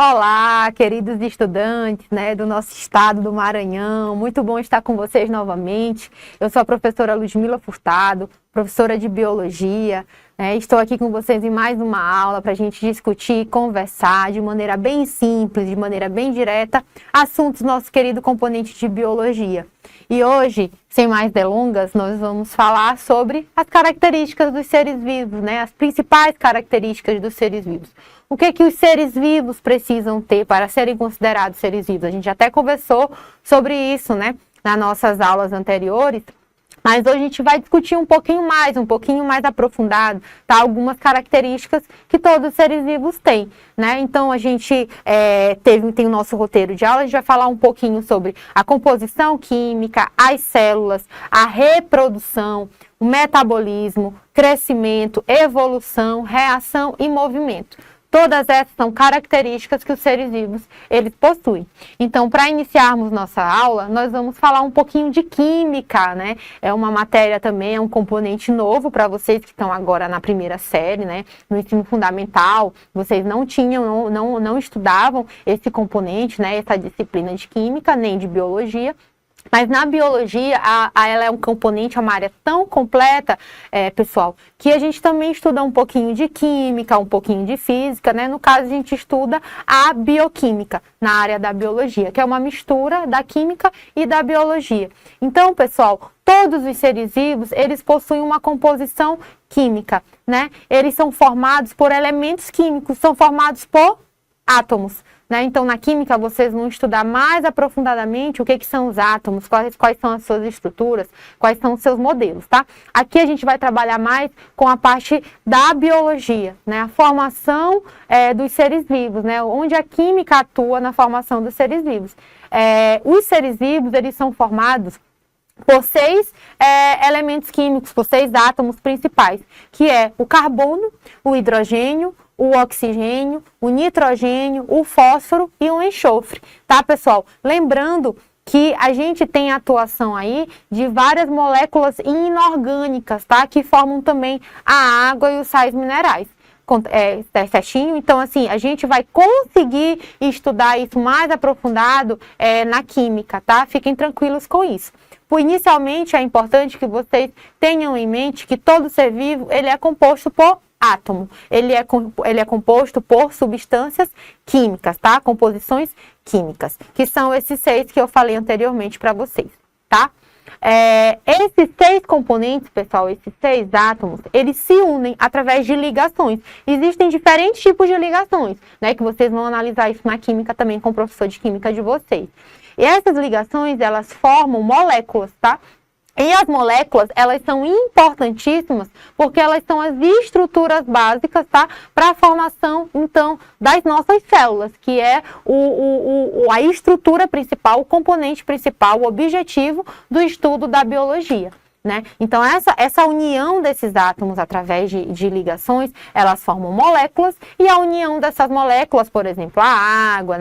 Olá, queridos estudantes, do nosso estado do Maranhão. Muito bom estar com vocês novamente. Eu sou a professora Ludmila Furtado, professora de Biologia. Estou aqui com vocês em mais uma aula para a gente discutir e conversar de maneira bem simples, de maneira bem direta, assuntos do nosso querido componente de Biologia. E hoje, sem mais delongas, nós vamos falar sobre as características dos seres vivos, as principais características dos seres vivos. O que os seres vivos precisam ter para serem considerados seres vivos? A gente até conversou sobre isso, nas nossas aulas anteriores, mas hoje a gente vai discutir um pouquinho mais aprofundado, tá? Algumas características que todos os seres vivos têm, Então a gente tem o nosso roteiro de aula, a gente vai falar um pouquinho sobre a composição química, as células, a reprodução, o metabolismo, crescimento, evolução, reação e movimento. Todas essas são características que os seres vivos eles possuem. Então, para iniciarmos nossa aula, nós vamos falar um pouquinho de química, É uma matéria também, é um componente novo para vocês que estão agora na primeira série, No ensino fundamental, vocês não tinham, não estudavam esse componente, Essa disciplina de química, nem de biologia. Mas na biologia, ela é um componente, é uma área tão completa, pessoal, que a gente também estuda um pouquinho de química, um pouquinho de física, No caso, a gente estuda a bioquímica, na área da biologia, que é uma mistura da química e da biologia. Então, pessoal, todos os seres vivos, eles possuem uma composição química, Eles são formados por elementos químicos, são formados por átomos. Então, na química, vocês vão estudar mais aprofundadamente o que são os átomos, quais são as suas estruturas, quais são os seus modelos, tá? Aqui a gente vai trabalhar mais com a parte da biologia, A formação dos seres vivos, Onde a química atua na formação dos seres vivos. Os seres vivos, eles são formados por 6 elementos químicos, por 6 átomos principais, que é o carbono, o hidrogênio, o oxigênio, o nitrogênio, o fósforo e o enxofre, tá, pessoal? Lembrando que a gente tem atuação aí de várias moléculas inorgânicas, tá? Que formam também a água e os sais minerais. Certinho? Então, assim, a gente vai conseguir estudar isso mais aprofundado na química, tá? Fiquem tranquilos com isso. Inicialmente, é importante que vocês tenham em mente que todo ser vivo, ele é composto por átomo. Ele é composto por substâncias químicas, tá? Composições químicas, que são esses 6 que eu falei anteriormente para vocês, tá? Esses 6 componentes, pessoal, esses 6 átomos, eles se unem através de ligações. Existem diferentes tipos de ligações, que vocês vão analisar isso na química também com o professor de química de vocês. E essas ligações, elas formam moléculas, tá? E as moléculas, elas são importantíssimas porque elas são as estruturas básicas, tá? Para a formação, então, das nossas células, que é a estrutura principal, o componente principal, o objetivo do estudo da biologia. Então, essa união desses átomos através de ligações, elas formam moléculas, e a união dessas moléculas, por exemplo, a água,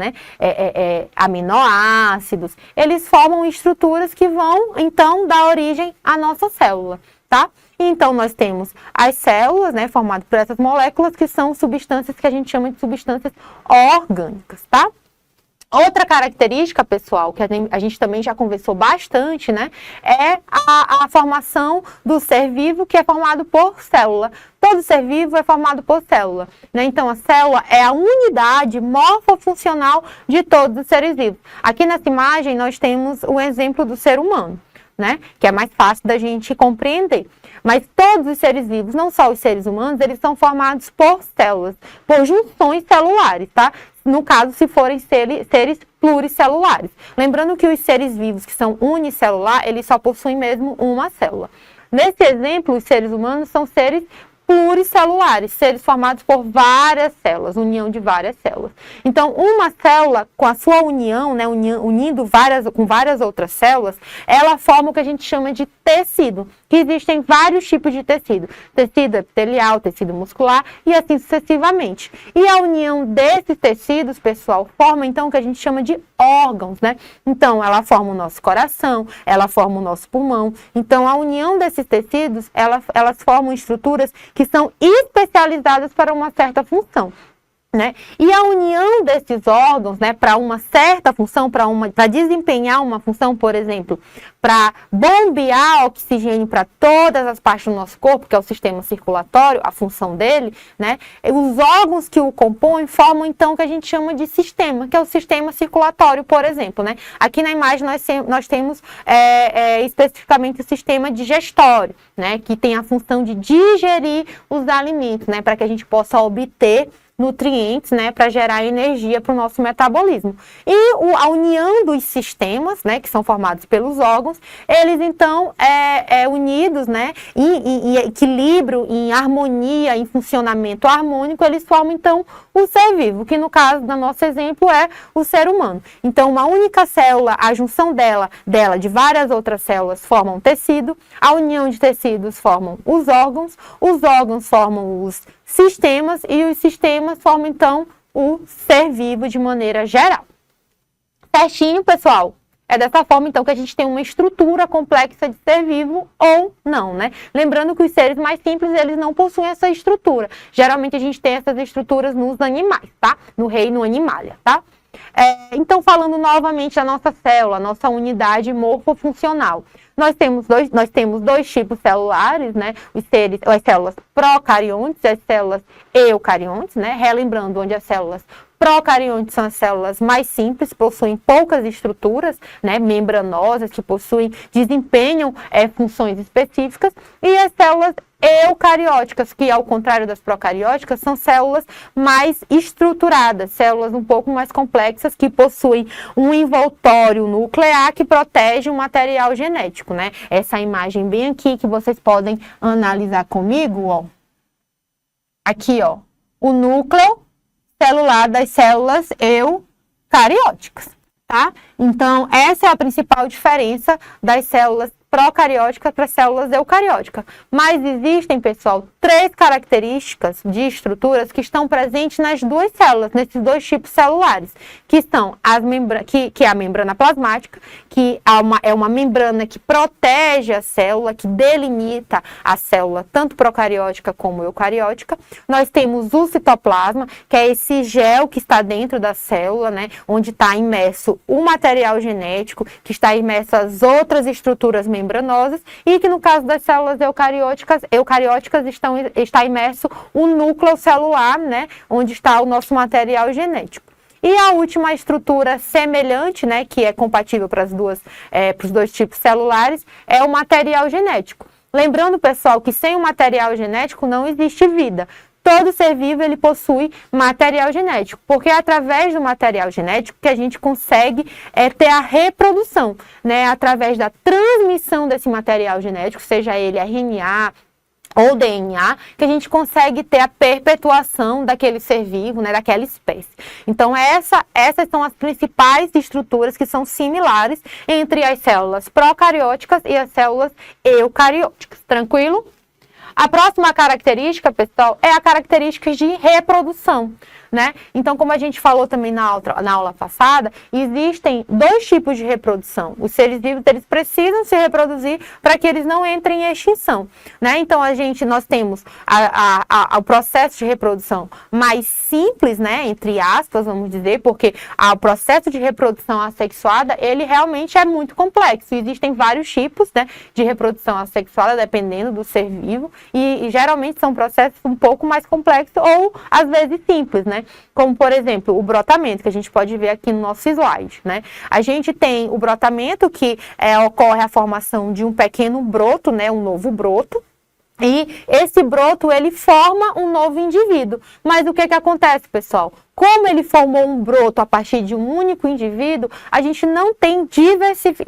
aminoácidos, eles formam estruturas que vão, então, dar origem à nossa célula, tá? Então, nós temos as células, formadas por essas moléculas, que são substâncias que a gente chama de substâncias orgânicas, tá? Outra característica, pessoal, que a gente também já conversou bastante, é a formação do ser vivo, que é formado por célula. Todo ser vivo é formado por célula, Então, a célula é a unidade morfofuncional de todos os seres vivos. Aqui nessa imagem, nós temos o exemplo do ser humano, Que é mais fácil da gente compreender. Mas todos os seres vivos, não só os seres humanos, eles são formados por células, por junções celulares, tá? No caso, se forem seres pluricelulares. Lembrando que os seres vivos que são unicelulares, eles só possuem mesmo uma célula. Nesse exemplo, os seres humanos são seres pluricelulares, seres formados por várias células, união de várias células. Então, uma célula, com a sua união, unindo com várias outras células, ela forma o que a gente chama de tecido, que existem vários tipos de tecido. Tecido epitelial, tecido muscular e assim sucessivamente. E a união desses tecidos, pessoal, forma então o que a gente chama de órgãos, Então, ela forma o nosso coração, ela forma o nosso pulmão. Então, a união desses tecidos, elas formam estruturas que são especializadas para uma certa função. né? E a união desses órgãos, né, para uma certa função, para desempenhar uma função, por exemplo, para bombear oxigênio para todas as partes do nosso corpo, que é o sistema circulatório, a função dele, né? Os órgãos que o compõem formam então o que a gente chama de sistema, que é o sistema circulatório, por exemplo, né? Aqui na imagem nós temos especificamente o sistema digestório, né, que tem a função de digerir os alimentos, né, para que a gente possa obter nutrientes, né, para gerar energia para o nosso metabolismo. E a união dos sistemas, né, que são formados pelos órgãos, eles então unidos, né, em equilíbrio, em harmonia, em funcionamento harmônico, eles formam então o ser vivo, que no caso do nosso exemplo é o ser humano. Então, uma única célula, a junção dela de várias outras células formam um tecido, a união de tecidos formam os órgãos formam os sistemas e os sistemas formam então o ser vivo de maneira geral. Certinho, pessoal? É dessa forma, então, que a gente tem uma estrutura complexa de ser vivo ou não, né? Lembrando que os seres mais simples, eles não possuem essa estrutura. Geralmente, a gente tem essas estruturas nos animais, tá? No reino animalia, tá? Então, falando novamente da nossa célula, a nossa unidade morfofuncional. Nós temos dois tipos celulares, né? As células procariontes e as células eucariontes, né? Relembrando, onde as células procariontes são as células mais simples, possuem poucas estruturas, né, membranosas, que desempenham funções específicas, e as células eucarióticas, que ao contrário das procarióticas, são células mais estruturadas, células um pouco mais complexas, que possuem um envoltório nuclear que protege o material genético, né? Essa imagem bem aqui, que vocês podem analisar comigo, ó. Aqui, ó, o núcleo celular das células eucarióticas, tá? Então, essa é a principal diferença das células procarióticas para células eucarióticas. Mas existem, pessoal, 3 características de estruturas que estão presentes nas duas células, nesses dois tipos celulares, que são que é a membrana plasmática, que é uma membrana que protege a célula, que delimita a célula, tanto procariótica como eucariótica. Nós temos o citoplasma, que é esse gel que está dentro da célula, né, onde está imerso o material genético, que está imerso as outras estruturas membranosas, e que no caso das células eucarióticas está imerso o núcleo celular, né, onde está o nosso material genético. E a última estrutura semelhante, né, que é compatível para os dois tipos celulares, é o material genético. Lembrando, pessoal, que sem o material genético não existe vida. Todo ser vivo, ele possui material genético, porque é através do material genético que a gente consegue ter a reprodução, né? Através da transmissão desse material genético, seja ele RNA ou DNA, que a gente consegue ter a perpetuação daquele ser vivo, né, daquela espécie. Então, essas são as principais estruturas que são similares entre as células procarióticas e as células eucarióticas. Tranquilo? A próxima característica, pessoal, é a característica de reprodução, né? Então, como a gente falou também na aula passada, existem 2 tipos de reprodução. Os seres vivos, eles precisam se reproduzir para que eles não entrem em extinção, né? Então, nós temos o processo de reprodução mais simples, né? Entre aspas, vamos dizer, porque o processo de reprodução assexuada, ele realmente é muito complexo. Existem vários tipos, né, de reprodução assexuada, dependendo do ser vivo, e geralmente são processos um pouco mais complexos ou, às vezes, simples, né? Como, por exemplo, o brotamento, que a gente pode ver aqui no nosso slide, né? A gente tem o brotamento, que ocorre a formação de um pequeno broto, né? Um novo broto. E esse broto, ele forma um novo indivíduo. Mas o que acontece, pessoal? Como ele formou um broto a partir de um único indivíduo, a gente não tem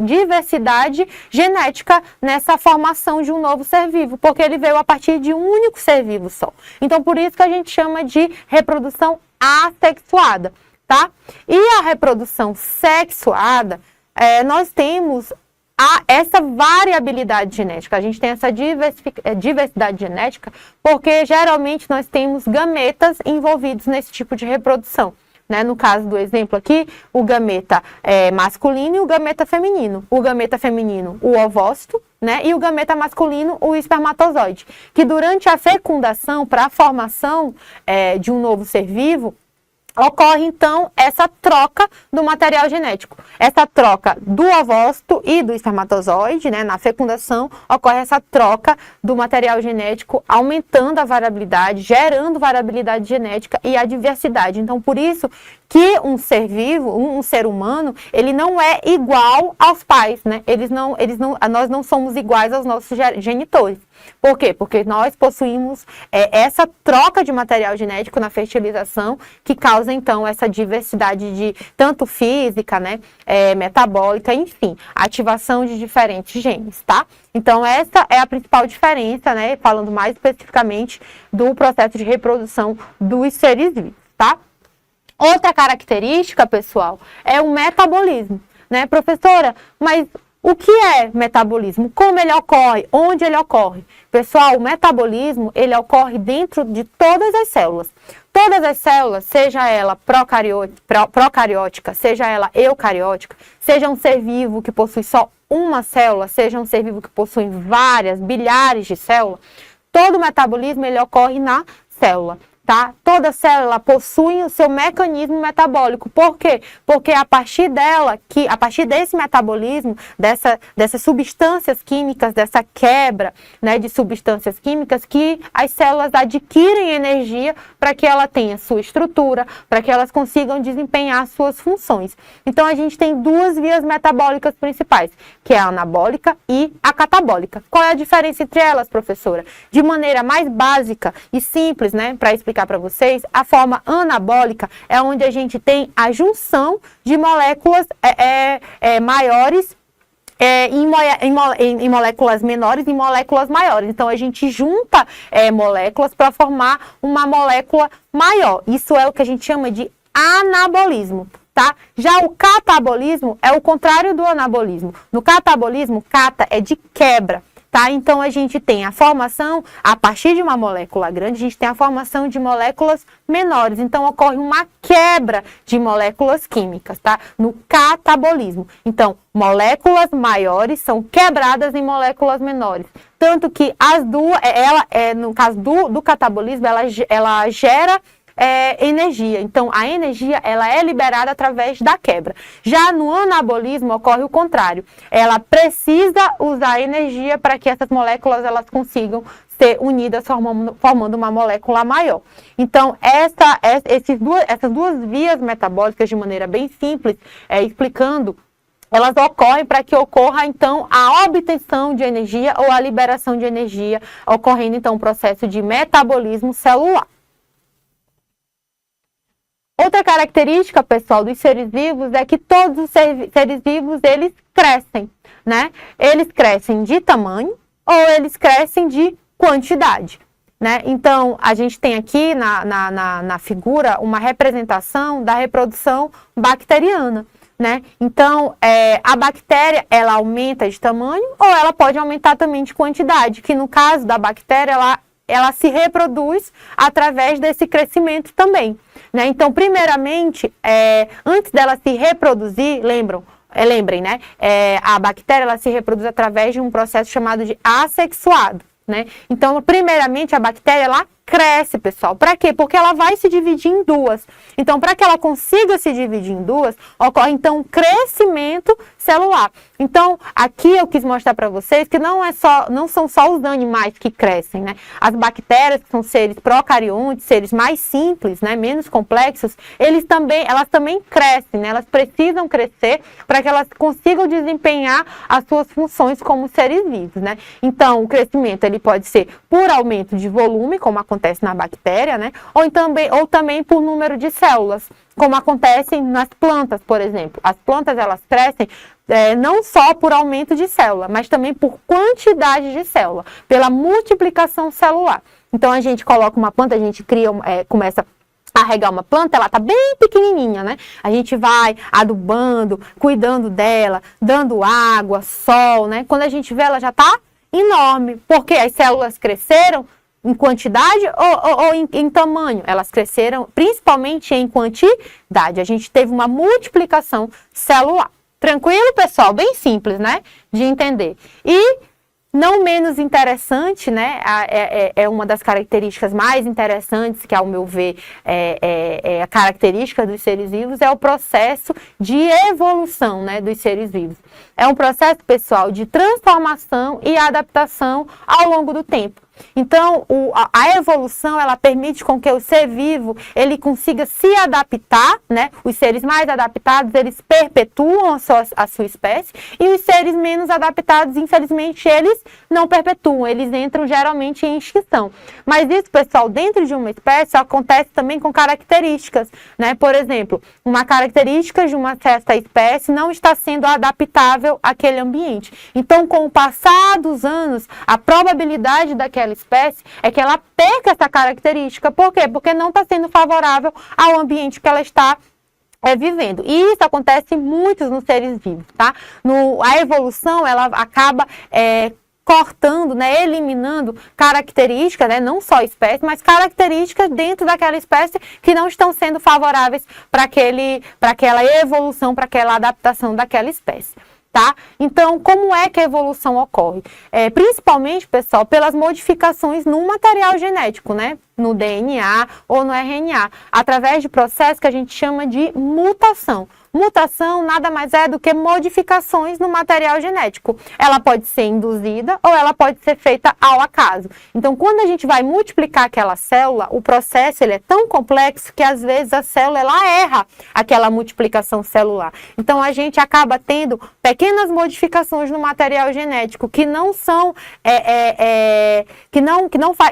diversidade genética nessa formação de um novo ser vivo, porque ele veio a partir de um único ser vivo só. Então, por isso que a gente chama de reprodução assexuada, tá? E a reprodução sexuada, nós temos essa variabilidade genética, a gente tem essa diversidade genética, porque geralmente nós temos gametas envolvidos nesse tipo de reprodução, né? No caso do exemplo aqui, o gameta masculino e o gameta feminino. O gameta feminino, o ovócito, né? E o gameta masculino, o espermatozoide, que durante a fecundação, para a formação de um novo ser vivo, ocorre, então, essa troca do material genético. Essa troca do ovócito e do espermatozoide, né, na fecundação, ocorre essa troca do material genético, aumentando a variabilidade, gerando variabilidade genética e a diversidade. Então, por isso que um ser vivo, um ser humano, ele não é igual aos pais, né? Nós não somos iguais aos nossos genitores. Por quê? Porque nós possuímos essa troca de material genético na fertilização que causa, então, essa diversidade de tanto física, né, metabólica, enfim, ativação de diferentes genes, tá? Então, essa é a principal diferença, né, falando mais especificamente do processo de reprodução dos seres vivos, tá? Outra característica, pessoal, é o metabolismo, né, professora? Mas o que é metabolismo? Como ele ocorre? Onde ele ocorre? Pessoal, o metabolismo, ele ocorre dentro de todas as células. Todas as células, seja ela procariótica, seja ela eucariótica, seja um ser vivo que possui só uma célula, seja um ser vivo que possui várias, bilhares de células, todo o metabolismo, ele ocorre na célula. Tá? Toda célula possui o seu mecanismo metabólico. Por quê? Porque a partir desse metabolismo, dessas substâncias químicas, dessa quebra, né, de substâncias químicas, que as células adquirem energia para que ela tenha sua estrutura, para que elas consigam desempenhar suas funções. Então, a gente tem duas vias metabólicas principais, que é a anabólica e a catabólica. Qual é a diferença entre elas, professora? De maneira mais básica e simples, né, para explicar para vocês, a forma anabólica é onde a gente tem a junção de moléculas maiores em moléculas menores e moléculas maiores. Então, a gente junta moléculas para formar uma molécula maior. Isso é o que a gente chama de anabolismo. Tá? Já o catabolismo é o contrário do anabolismo. No catabolismo, cata é de quebra. Tá? Então, a gente tem a formação, a partir de uma molécula grande, a gente tem a formação de moléculas menores. Então, ocorre uma quebra de moléculas químicas, tá? No catabolismo. Então, moléculas maiores são quebradas em moléculas menores. Tanto que as duas, no caso do catabolismo, ela gera energia. Então, a energia ela é liberada através da quebra. Já no anabolismo ocorre o contrário. Ela precisa usar energia para que essas moléculas elas consigam ser unidas formando uma molécula maior. Então, essas duas vias metabólicas, de maneira bem simples, explicando, elas ocorrem para que ocorra, então, a obtenção de energia ou a liberação de energia, ocorrendo, então, o processo de metabolismo celular. Outra característica, pessoal, dos seres vivos é que todos os seres vivos, eles crescem, né? Eles crescem de tamanho ou eles crescem de quantidade, né? Então, a gente tem aqui na figura uma representação da reprodução bacteriana, né? Então, a bactéria, ela aumenta de tamanho ou ela pode aumentar também de quantidade, que no caso da bactéria, ela se reproduz através desse crescimento também, né? Então, primeiramente, antes dela se reproduzir, lembrem, né? A bactéria ela se reproduz através de um processo chamado de assexuado, né? Então, primeiramente, a bactéria ela cresce, pessoal. Para quê? Porque ela vai se dividir em duas. Então, para que ela consiga se dividir em duas, ocorre, então, um crescimento celular. Então, aqui eu quis mostrar para vocês que não são só os animais que crescem, né? As bactérias, que são seres procariontes, seres mais simples, né? Menos complexos, elas também crescem, né? Elas precisam crescer para que elas consigam desempenhar as suas funções como seres vivos, né? Então, o crescimento, ele pode ser por aumento de volume, como acontece na bactéria, né? Ou também por número de células, como acontece nas plantas, por exemplo. As plantas, elas crescem não só por aumento de célula, mas também por quantidade de célula, pela multiplicação celular. Então, a gente coloca uma planta, a gente começa a regar uma planta, ela tá bem pequenininha, né? A gente vai adubando, cuidando dela, dando água, sol, né? Quando a gente vê, ela já tá enorme, porque as células cresceram em quantidade ou em tamanho? Elas cresceram principalmente em quantidade. A gente teve uma multiplicação celular. Tranquilo, pessoal? Bem simples, né? De entender. E Não menos interessante, né, é uma das características mais interessantes, que ao meu ver é a característica dos seres vivos, é o processo de evolução, né, dos seres vivos. É um processo, pessoal, de transformação e adaptação ao longo do tempo. Então, a evolução, ela permite com que o ser vivo, ele consiga se adaptar, né? Os seres mais adaptados, eles perpetuam a sua espécie, e os seres menos adaptados, infelizmente, eles não perpetuam, eles entram geralmente em extinção. Mas isso, pessoal, dentro de uma espécie, acontece também com características, né? Por exemplo, uma característica de uma certa espécie não está sendo adaptável àquele ambiente. Então, com o passar dos anos, a probabilidade daquela espécie é que ela perca essa característica. Por quê? Porque não está sendo favorável ao ambiente que ela está vivendo. E isso acontece muito nos seres vivos, tá? A evolução, ela acaba cortando, né, eliminando características, né, não só espécies, mas características dentro daquela espécie que não estão sendo favoráveis para aquela evolução, para aquela adaptação daquela espécie. Tá? Então, como é que a evolução ocorre? Principalmente, pessoal, pelas modificações no material genético, né? No DNA ou no RNA, através de processos que a gente chama de mutação. Mutação nada mais é do que modificações no material genético. Ela pode ser induzida ou ela pode ser feita ao acaso. Então, quando a gente vai multiplicar aquela célula, o processo ele é tão complexo que às vezes a célula ela erra aquela multiplicação celular. Então, a gente acaba tendo pequenas modificações no material genético que não são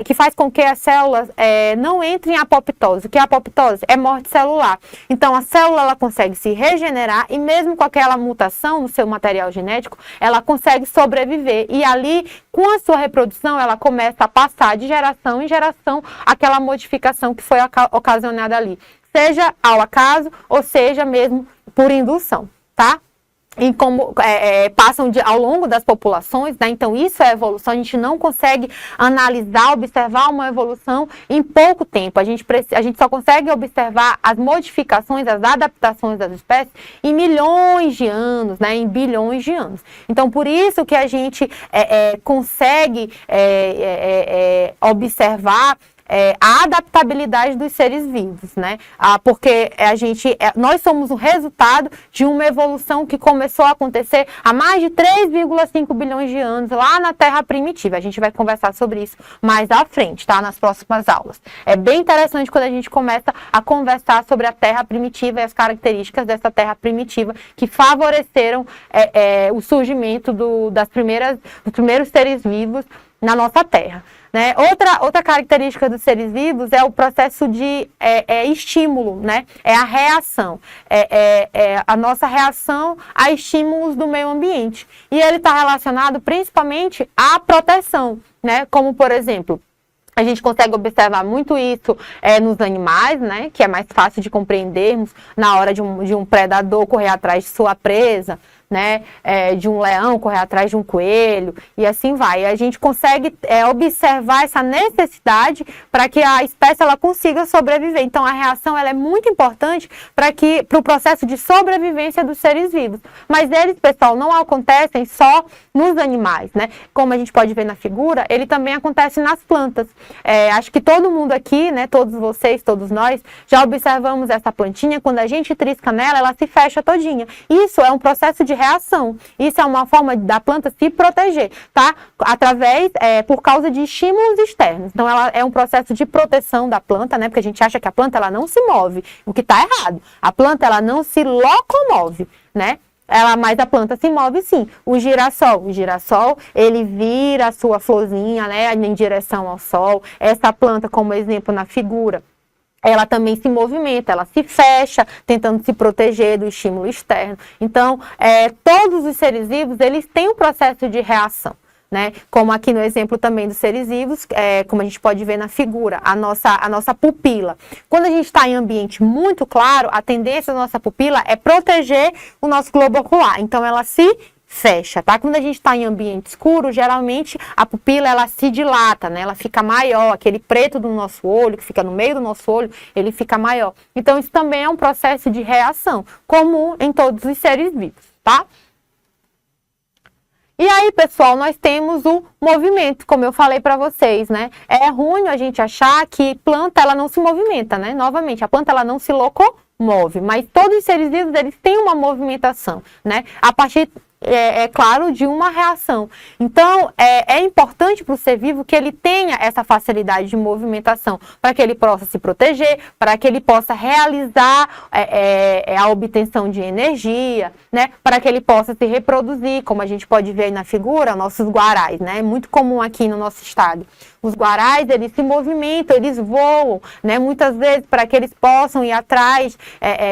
que faz com que as células não entrem em apoptose. O que é apoptose? É morte celular. Então, a célula ela consegue se regenerar e mesmo com aquela mutação no seu material genético, ela consegue sobreviver. E ali, com a sua reprodução, ela começa a passar de geração em geração aquela modificação que foi ocasionada ali. Seja ao acaso ou seja mesmo por indução, tá? E como passam ao longo das populações, né? Então isso é evolução, a gente não consegue analisar, observar uma evolução em pouco tempo, a gente só consegue observar as modificações, as adaptações das espécies em milhões de anos, né? Em bilhões de anos. Então por isso que a gente consegue observar a adaptabilidade dos seres vivos, né? Porque nós somos o resultado de uma evolução que começou a acontecer há mais de 3,5 bilhões de anos lá na Terra primitiva. A gente vai conversar sobre isso mais à frente, tá? Nas próximas aulas. É bem interessante quando a gente começa a conversar sobre a Terra primitiva e as características dessa Terra primitiva que favoreceram o surgimento dos primeiros seres vivos na nossa Terra. Né? Outra característica dos seres vivos é o processo de estímulo, né? É a reação, a nossa reação a estímulos do meio ambiente. E ele está relacionado principalmente à proteção, né? Como, por exemplo, a gente consegue observar muito isso nos animais, né? Que é mais fácil de compreendermos na hora de um predador correr atrás de sua presa, né, de um leão correr atrás de um coelho e assim vai. A gente consegue observar essa necessidade para que a espécie ela consiga sobreviver. Então a reação ela é muito importante para o processo de sobrevivência dos seres vivos. Mas eles, pessoal, não acontecem só nos animais, né? Como a gente pode ver na figura, ele também acontece nas plantas. Acho que todo mundo aqui, né, todos vocês, todos nós, já observamos essa plantinha, quando a gente trisca nela, ela se fecha todinha. Isso é um processo de reação. Isso é uma forma da planta se proteger, tá? Por causa de estímulos externos. Então, ela é um processo de proteção da planta, né? Porque a gente acha que a planta, ela não se move, o que está errado. A planta, ela não se locomove, né? Mas a planta se move sim. O girassol, ele vira a sua florzinha, né? Em direção ao sol. Essa planta, como exemplo na figura, ela também se movimenta, ela se fecha, tentando se proteger do estímulo externo. Então, todos os seres vivos, eles têm um processo de reação, né? Como aqui no exemplo também dos seres vivos, como a gente pode ver na figura, a nossa pupila. Quando a gente está em ambiente muito claro, a tendência da nossa pupila é proteger o nosso globo ocular. Então, ela se fecha, tá? Quando a gente está em ambiente escuro, geralmente a pupila ela se dilata, né? Ela fica maior, aquele preto do nosso olho, que fica no meio do nosso olho, ele fica maior. Então, isso também é um processo de reação, comum em todos os seres vivos, tá? E aí, pessoal, nós temos o movimento, como eu falei para vocês, né? É ruim a gente achar que planta, ela não se movimenta, né? Novamente, a planta, ela não se locomove, mas todos os seres vivos, eles têm uma movimentação, né? A partir, claro, de uma reação. Então, é importante para o ser vivo que ele tenha essa facilidade de movimentação, para que ele possa se proteger, para que ele possa realizar a obtenção de energia, né? Para que ele possa se reproduzir, como a gente pode ver aí na figura, nossos guarais, né? É muito comum aqui no nosso estado. Os guarais, eles se movimentam, eles voam, né? Muitas vezes para que eles possam ir atrás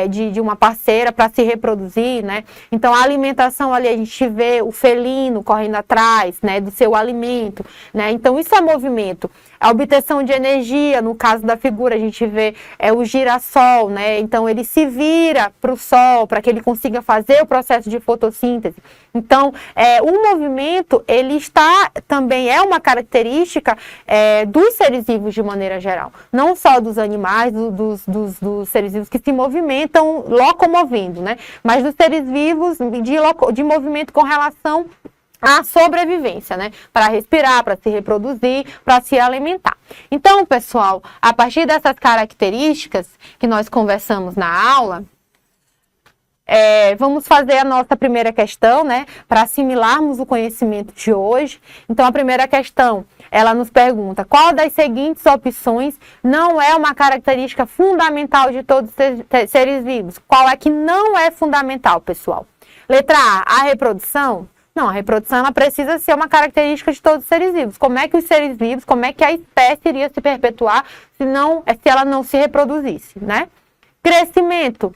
de uma parceira para se reproduzir, né? Então, a alimentação ali, a gente vê o felino correndo atrás, né? Do seu alimento, né? Então, isso é movimento. A obtenção de energia, no caso da figura, a gente vê o girassol, né? Então, ele se vira para o sol, para que ele consiga fazer o processo de fotossíntese. Então, o movimento, ele também é uma característica dos seres vivos de maneira geral. Não só dos animais, dos seres vivos que se movimentam locomovendo, né? Mas dos seres vivos de movimento com relação à sobrevivência, né? Para respirar, para se reproduzir, para se alimentar. Então, pessoal, a partir dessas características que nós conversamos na aula, vamos fazer a nossa primeira questão, né? Para assimilarmos o conhecimento de hoje. Então, a primeira questão, ela nos pergunta: qual das seguintes opções não é uma característica fundamental de todos os seres vivos? Qual é que não é fundamental, pessoal? Letra A reprodução? Não, a reprodução, ela precisa ser uma característica de todos os seres vivos. Como é que os seres vivos, como é que a espécie iria se perpetuar se ela não se reproduzisse, né? Crescimento.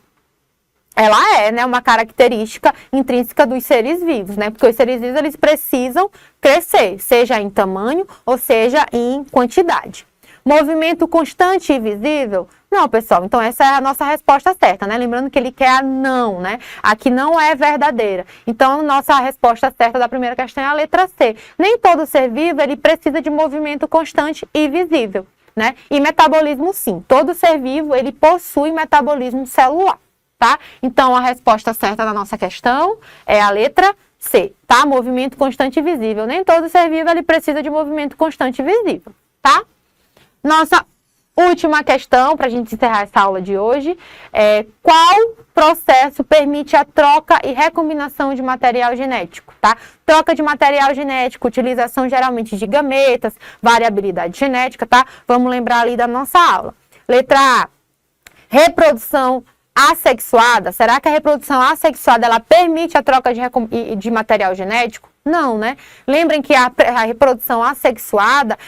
Ela né, uma característica intrínseca dos seres vivos, né? Porque os seres vivos, eles precisam crescer, seja em tamanho ou seja em quantidade. Movimento constante e visível? Não, pessoal, então essa é a nossa resposta certa, né? Lembrando que ele quer a não, né? A que não é verdadeira. Então, nossa resposta certa da primeira questão é a letra C. Nem todo ser vivo, ele precisa de movimento constante e visível, né? E metabolismo, sim. Todo ser vivo, ele possui metabolismo celular. Tá? Então, a resposta certa da nossa questão é a letra C, tá? Movimento constante e visível. Nem todo ser vivo ele precisa de movimento constante e visível, tá? Nossa última questão, para a gente encerrar essa aula de hoje, qual processo permite a troca e recombinação de material genético, tá? Troca de material genético, utilização geralmente de gametas, variabilidade genética, tá? Vamos lembrar ali da nossa aula. Letra A, reprodução assexuada. Será que a reprodução assexuada ela permite a troca de material genético? Não, né? Lembrem que a reprodução assexuada,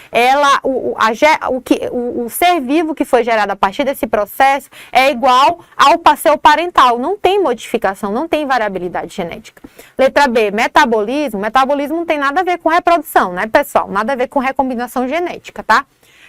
o ser vivo que foi gerado a partir desse processo é igual ao seu parental. Não tem modificação, não tem variabilidade genética. Letra B, metabolismo. Metabolismo não tem nada a ver com reprodução, né, pessoal? Nada a ver com recombinação genética, tá?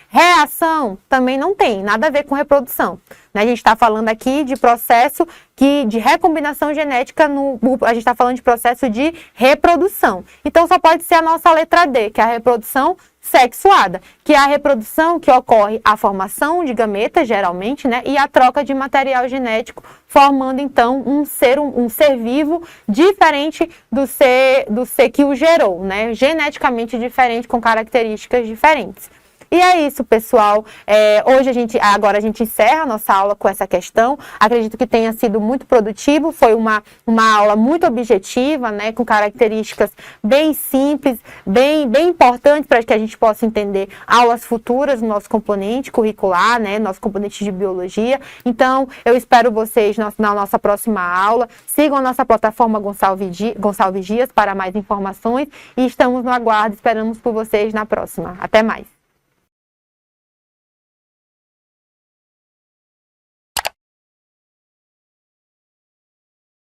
Reação também não tem nada a ver com reprodução. Né? A gente está falando aqui de processo de recombinação genética, a gente está falando de processo de reprodução. Então, só pode ser a nossa letra D, que é a reprodução sexuada, que é a reprodução que ocorre a formação de gametas, geralmente, né? E a troca de material genético, formando, então, um ser vivo diferente do ser que o gerou, né? Geneticamente diferente, com características diferentes. E é isso, pessoal. Agora a gente encerra a nossa aula com essa questão. Acredito que tenha sido muito produtivo. Foi uma aula muito objetiva, né, com características bem simples, bem importantes para que a gente possa entender aulas futuras no nosso componente curricular, né, nosso componente de biologia. Então, eu espero vocês na nossa próxima aula. Sigam a nossa plataforma Gonçalves Dias para mais informações e estamos no aguardo. Esperamos por vocês na próxima. Até mais.